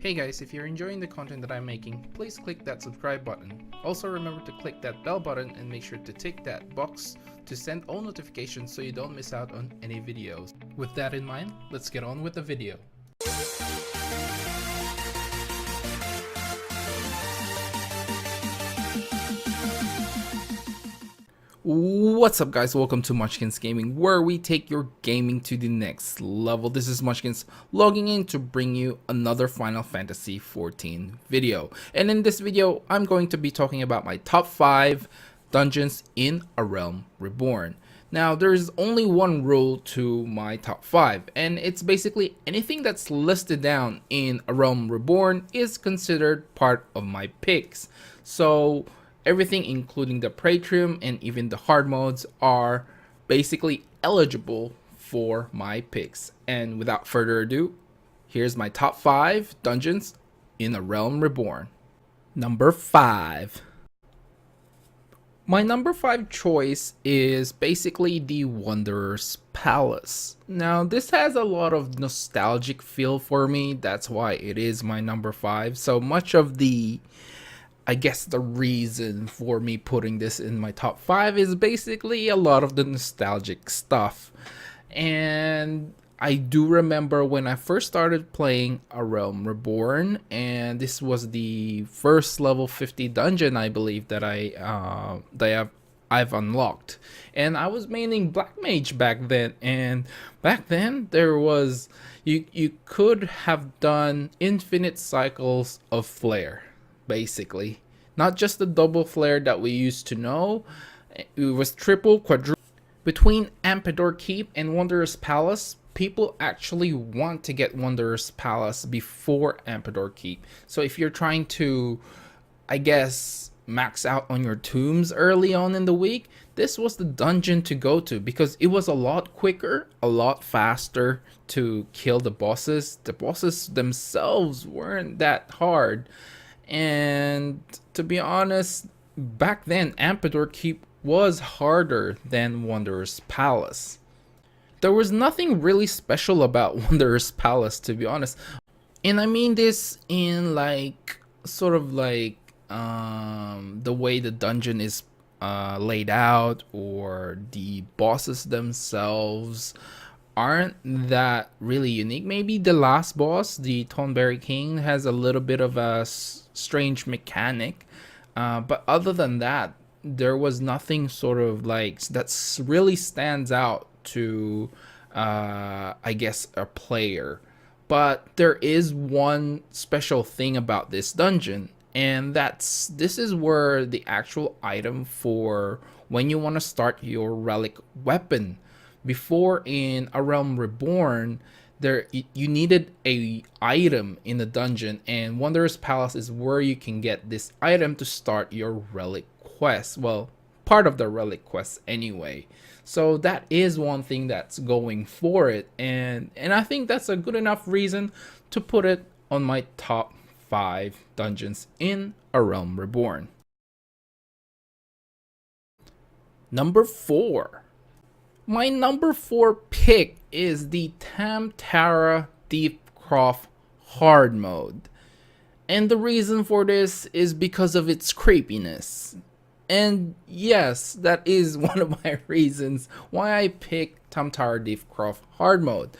Hey guys, if you're enjoying the content that I'm making, please click that subscribe button. Also remember to click that bell button and make sure to tick that box to send all notifications so you don't miss out on any videos. With that in mind, let's get on with the video. What's up guys, welcome to Munchkins Gaming, where we take your gaming to the next level. This is Munchkins logging in to bring you another Final Fantasy XIV video. And in this video, I'm going to be talking about my top 5 dungeons in A Realm Reborn. Now, there's only one rule to my top 5, and it's basically anything that's listed down in A Realm Reborn is considered part of my picks. So everything, including the Praetrium and even the hard modes, are basically eligible for my picks. And without further ado, here's my top 5 dungeons in A Realm Reborn. Number 5. My number 5 choice is basically the Wanderer's Palace. Now, this has a lot of nostalgic feel for me, that's why it is my number 5. So much of the reason for me putting this in my top 5 is basically a lot of the nostalgic stuff. And I do remember when I first started playing A Realm Reborn, and this was the first level 50 dungeon I believe that I've unlocked. And I was maining Black Mage back then, and back then there was you could have done infinite cycles of flare. Basically, not just the double flare that we used to know. It was triple, quadruple. Between Ampedor Keep and Wanderer's Palace, people actually want to get Wanderer's Palace before Ampedor Keep. So if you're trying to, max out on your tombs early on in the week, this was the dungeon to go to because it was a lot quicker, a lot faster to kill the bosses. The bosses themselves weren't that hard. And to be honest, back then Ampedor Keep was harder than Wanderer's Palace. There was nothing really special about Wanderer's Palace, to be honest. And I mean this in the way the dungeon is laid out, or the bosses themselves aren't that really unique. Maybe the last boss, the Tonberry King, has a little bit of a strange mechanic, but other than that, there was nothing that really stands out to a player. But there is one special thing about this dungeon, and this is where the actual item for when you want to start your relic weapon. Before, in A Realm Reborn, you needed a item in the dungeon, and Wanderer's Palace is where you can get this item to start your relic quest. Well, part of the relic quest anyway. So that is one thing that's going for it, and I think that's a good enough reason to put it on my top 5 dungeons in A Realm Reborn. Number 4. My number 4 pick is the Tam Terra Deepcroft hard mode. And the reason for this is because of its creepiness. And yes, that is one of my reasons why I picked Tam Terra Deepcroft hard mode.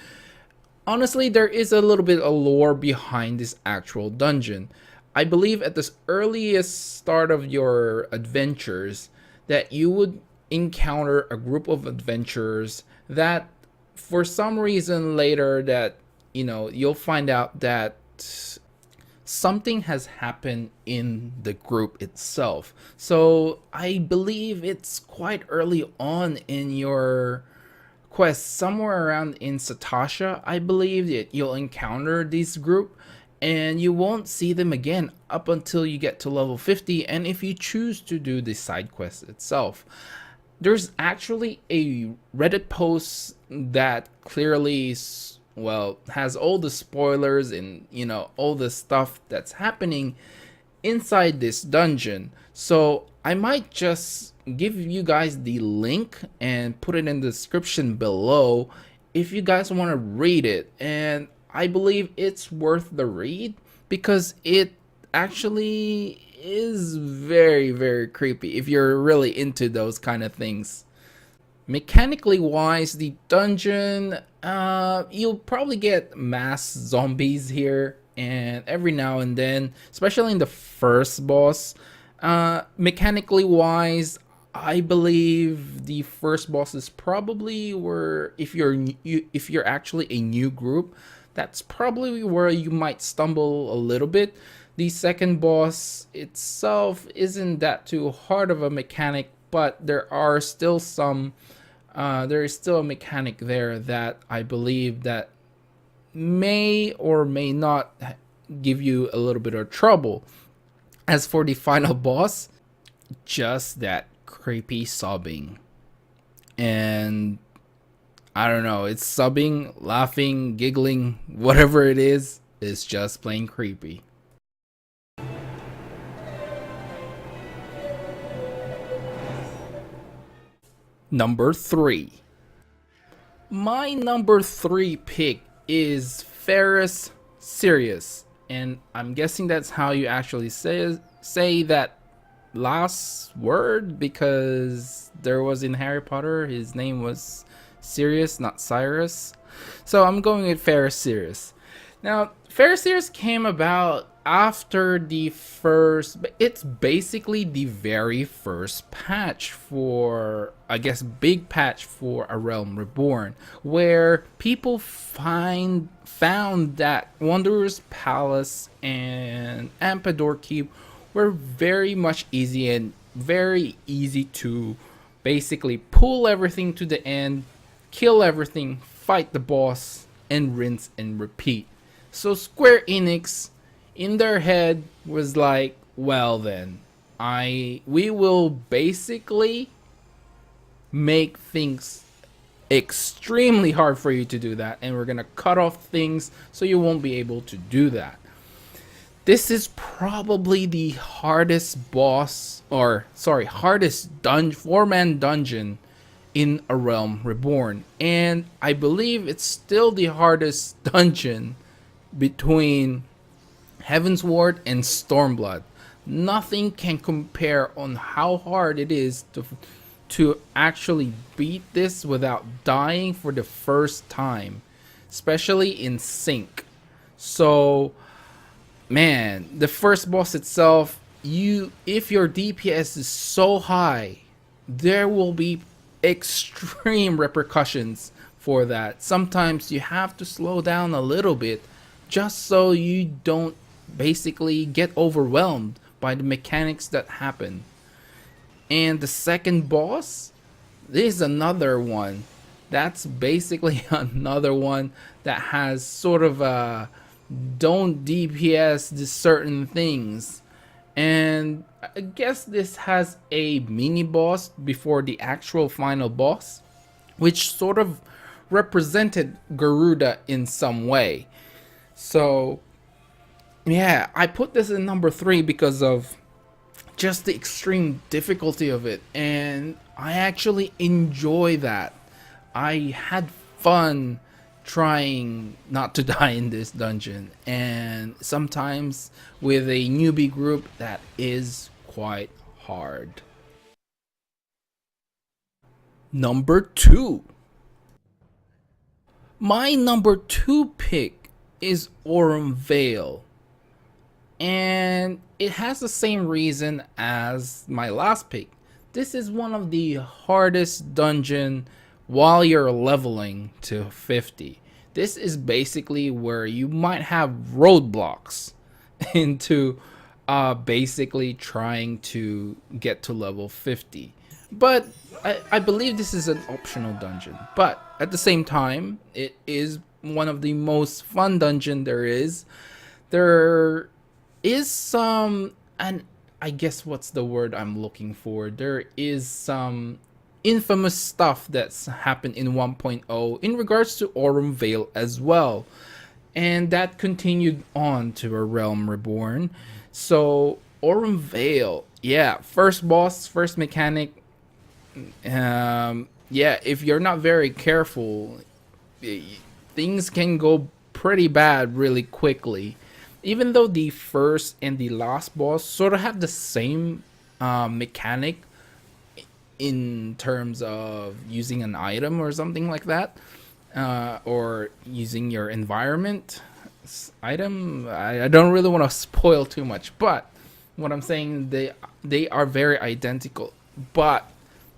Honestly, there is a little bit of lore behind this actual dungeon. I believe at the earliest start of your adventures that you would encounter a group of adventurers that for some reason later that you'll find out that something has happened in the group itself. So I believe it's quite early on in your quest, somewhere around in Satasha, I believe that you'll encounter this group, and you won't see them again up until you get to level 50, and if you choose to do the side quest itself. There's actually a Reddit post that clearly, has all the spoilers and, all the stuff that's happening inside this dungeon. So I might just give you guys the link and put it in the description below if you guys want to read it. And I believe it's worth the read because it actually is very, very creepy if you're really into those kind of things. Mechanically wise, the dungeon, you'll probably get mass zombies here, and every now and then, especially in the first boss. Mechanically wise, I believe the first boss is probably where if you're actually a new group, that's probably where you might stumble a little bit. The second boss itself isn't that too hard of a mechanic, but there is still a mechanic there that I believe that may or may not give you a little bit of trouble. As for the final boss, just that creepy sobbing. And I don't know, it's sobbing, laughing, giggling, whatever it is, it's just plain creepy. Number 3. My number 3 pick is Ferrous Serious. And I'm guessing that's how you actually say that last word, because there was in Harry Potter, his name was Sirius, not Cyrus. So I'm going with Ferrous Serious. Now, Ferrous Serious came about after the first, it's basically the very first patch for, I guess, big patch for A Realm Reborn, where people found that Wanderer's Palace and Ampedor Keep were very much easy and very easy to basically pull everything to the end, kill everything, fight the boss, and rinse and repeat. So Square Enix, in their head, was like, well then, we will basically make things extremely hard for you to do that, and we're gonna cut off things so you won't be able to do that. This is probably the hardest boss, or sorry, hardest four-man dungeon in A Realm Reborn, and I believe it's still the hardest dungeon between Heavensward and Stormblood. Nothing can compare on how hard it is to actually beat this without dying for the first time, especially in sync. So, man, the first boss itself, if your DPS is so high, there will be extreme repercussions for that. Sometimes you have to slow down a little bit just so you don't basically get overwhelmed by the mechanics that happen. And the second boss, this is another one. That's basically another one that has sort of a don't DPS the certain things. And I guess this has a mini boss before the actual final boss, which sort of represented Garuda in some way. So yeah, I put this in number 3 because of just the extreme difficulty of it, and I actually enjoy that. I had fun trying not to die in this dungeon, and sometimes with a newbie group that is quite hard. Number 2. My number 2 pick is Orem Vale. And it has the same reason as my last pick. This is one of the hardest dungeon while you're leveling to 50. This is basically where you might have roadblocks into basically trying to get to level 50. But I believe this is an optional dungeon. But at the same time, it is one of the most fun dungeon there is. There is some, and I guess what's the word I'm looking for, there is some infamous stuff that's happened in 1.0 in regards to Orem Vale as well, and that continued on to A Realm Reborn. So Orem Vale, yeah, first boss, first mechanic, yeah, if you're not very careful, things can go pretty bad really quickly. Even though the first and the last boss sort of have the same mechanic in terms of using an item or something like that, or using your environment item. I don't really want to spoil too much, but what I'm saying, they are very identical, but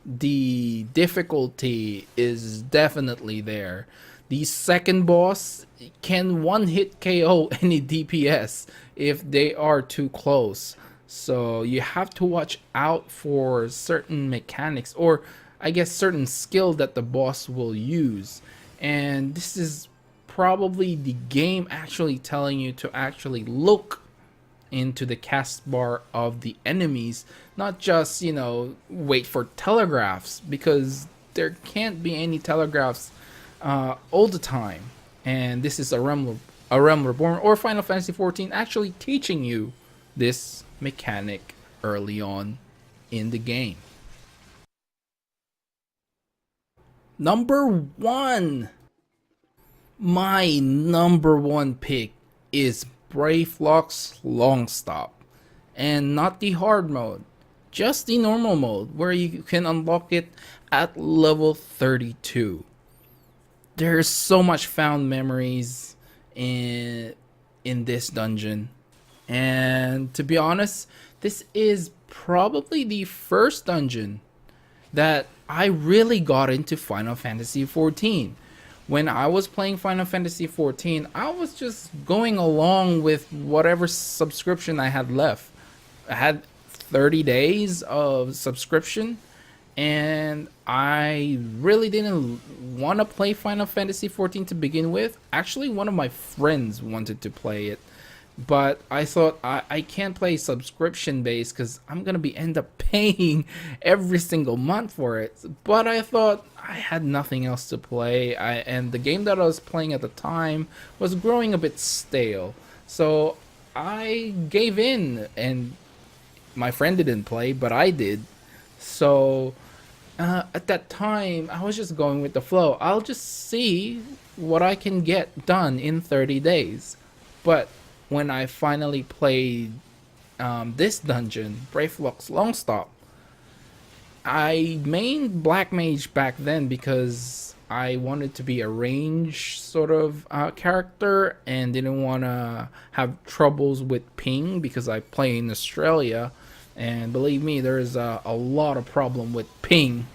the difficulty is definitely there. The second boss can one hit KO any DPS if they are too close. So you have to watch out for certain mechanics, or I guess certain skill that the boss will use. And this is probably the game actually telling you to actually look into the cast bar of the enemies, not just, you know, wait for telegraphs, because there can't be any telegraphs all the time. And this is a Realm Reborn or Final Fantasy XIV actually teaching you this mechanic early on in the game. Number 1. My number 1 pick is Brayflock's Long Stop, and not the hard mode, just the normal mode where you can unlock it at level 32. There's so much found memories in this dungeon, and to be honest, this is probably the first dungeon that I really got into Final Fantasy XIV. When I was playing Final Fantasy XIV, I was just going along with whatever subscription I had left. I had 30 days of subscription, and I really didn't want to play Final Fantasy XIV to begin with. Actually, one of my friends wanted to play it, but I thought I can't play subscription based because I'm gonna be end up paying every single month for it. But I thought I had nothing else to play, and the game that I was playing at the time was growing a bit stale, so I gave in. And my friend didn't play, but I did. So at that time, I was just going with the flow. I'll just see what I can get done in 30 days. But when I finally played this dungeon, Brayflock's Long Stop, I mained Black Mage back then because I wanted to be a range sort of character and didn't want to have troubles with ping because I play in Australia, and believe me, there is a lot of problem with ping.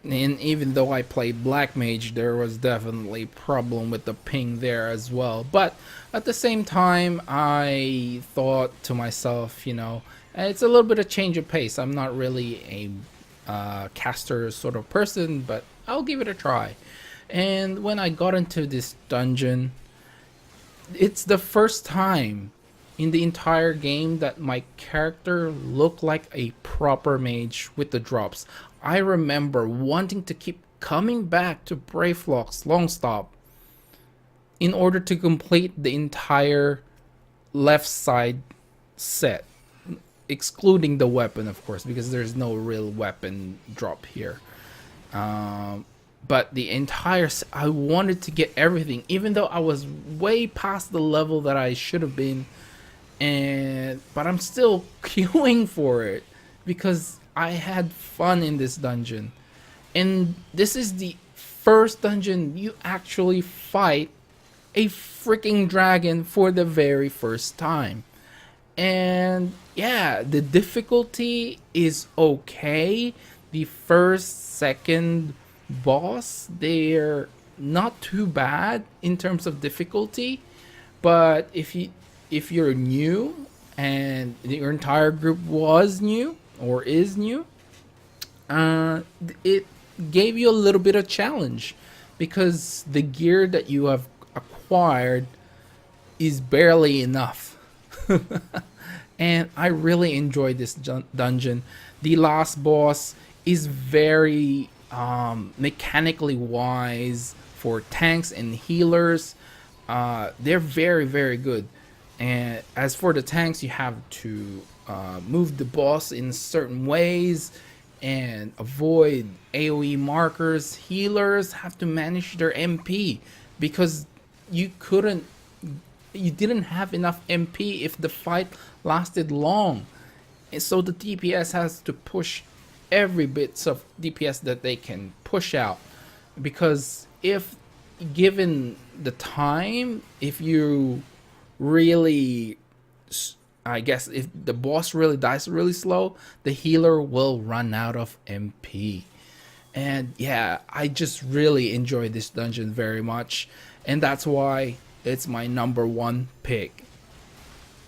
And even though I played Black Mage, there was definitely problem with the ping there as well. But at the same time, I thought to myself, you know, it's a little bit of change of pace. I'm not really a caster sort of person, but I'll give it a try. And when I got into this dungeon, it's the first time in the entire game that my character looked like a proper mage with the drops. I remember wanting to keep coming back to Brayflock's Long Stop in order to complete the entire left side set, excluding the weapon, of course, because there's no real weapon drop here. But the entire I wanted to get everything, even though I was way past the level that I should have been, but I'm still queuing for it because I had fun in this dungeon. And this is the first dungeon you actually fight a freaking dragon for the very first time. And yeah, the difficulty is okay. The first, second boss, they're not too bad in terms of difficulty. But if you're new and your entire group was new or is new, it gave you a little bit of challenge because the gear that you have acquired is barely enough. And I really enjoyed this dungeon. The last boss is very mechanically wise for tanks and healers. They're very, very good. And as for the tanks, you have to move the boss in certain ways and avoid AoE markers. Healers have to manage their MP because you didn't have enough MP if the fight lasted long. And so the DPS has to push every bits of DPS that they can push out, because if given the time, if you really, I guess if the boss really dies really slow, the healer will run out of MP. And yeah, I just really enjoy this dungeon very much, and that's why it's my #1 pick.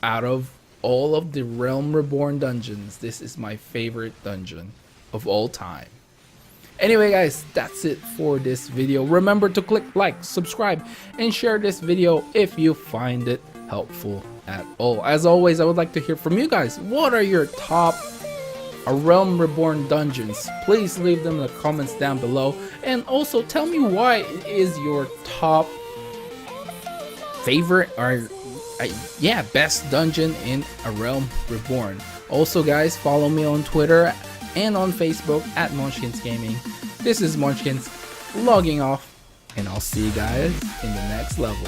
Out of all of the Realm Reborn dungeons, this is my favorite dungeon of all time. Anyway guys, that's it for this video. Remember to click like, subscribe, and share this video if you find it helpful at all. As always, I would like to hear from you guys. What are your top Realm Reborn dungeons? Please leave them in the comments down below, and also tell me why it is your top favorite or best dungeon in A Realm Reborn. Also guys, follow me on Twitter and on Facebook at Munchkins Gaming. This is Munchkins logging off, and I'll see you guys in the next level.